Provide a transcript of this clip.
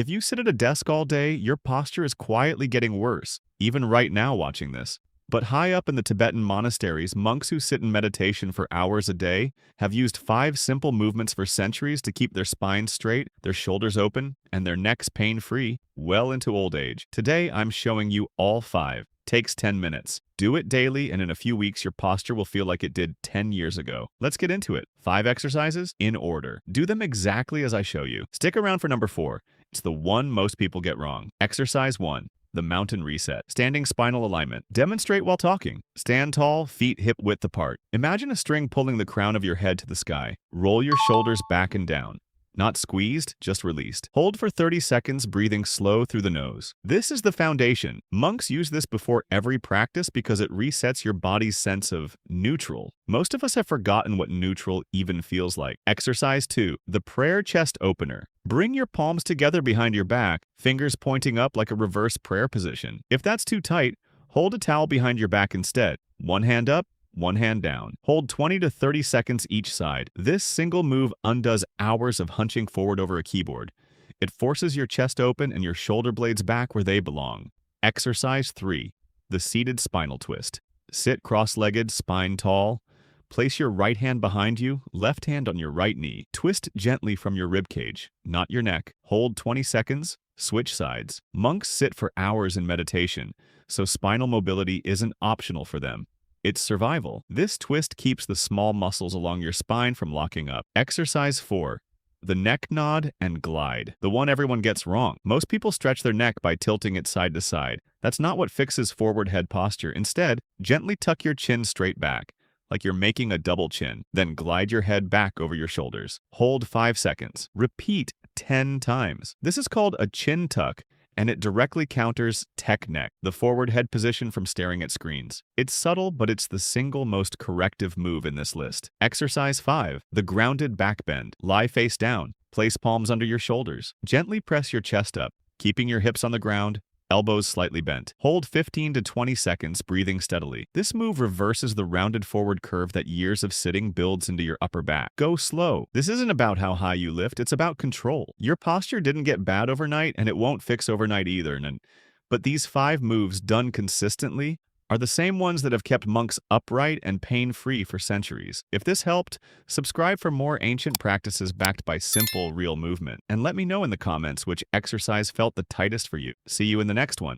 If you sit at a desk all day, your posture is quietly getting worse, even right now watching this. But high up in the Tibetan monasteries, monks who sit in meditation for hours a day have used 5 simple movements for centuries to keep their spines straight, their shoulders open, and their necks pain-free well into old age. Today, I'm showing you all 5. Takes 10 minutes. Do it daily, and in a few weeks, your posture will feel like it did 10 years ago. Let's get into it. 5 exercises in order. Do them exactly as I show you. Stick around for number 4. It's the one most people get wrong. Exercise 1. The mountain reset. Standing spinal alignment. Demonstrate while talking. Stand tall, feet hip-width apart. Imagine a string pulling the crown of your head to the sky. Roll your shoulders back and down. Not squeezed, just released. Hold for 30 seconds, breathing slow through the nose. This is the foundation. Monks use this before every practice because it resets your body's sense of neutral. Most of us have forgotten what neutral even feels like. Exercise 2. The prayer chest opener. Bring your palms together behind your back, fingers pointing up like a reverse prayer position. If that's too tight, hold a towel behind your back instead. One hand up, one hand down. Hold 20 to 30 seconds each side. This single move undoes hours of hunching forward over a keyboard. It forces your chest open and your shoulder blades back where they belong. Exercise 3. The Seated Spinal Twist. Sit cross-legged, spine tall. Place your right hand behind you, left hand on your right knee. Twist gently from your ribcage, not your neck. Hold 20 seconds. Switch sides. Monks sit for hours in meditation, so spinal mobility isn't optional for them. It's survival. This twist keeps the small muscles along your spine from locking up. Exercise 4. The neck nod and glide. The one everyone gets wrong. Most people stretch their neck by tilting it side to side. That's not what fixes forward head posture. Instead, gently tuck your chin straight back, like you're making a double chin. Then glide your head back over your shoulders. Hold 5 seconds. Repeat 10 times. This is called a chin tuck, and it directly counters tech neck, the forward head position from staring at screens. It's subtle, but it's the single most corrective move in this list. Exercise 5. The Grounded Backbend. Lie face down. Place palms under your shoulders. Gently press your chest up, keeping your hips on the ground, elbows slightly bent. Hold 15 to 20 seconds, breathing steadily. This move reverses the rounded forward curve that years of sitting builds into your upper back. Go slow. This isn't about how high you lift, it's about control. Your posture didn't get bad overnight, and it won't fix overnight either. But these 5 moves done consistently are the same ones that have kept monks upright and pain-free for centuries. If this helped, subscribe for more ancient practices backed by simple, real movement. And let me know in the comments which exercise felt the tightest for you. See you in the next one.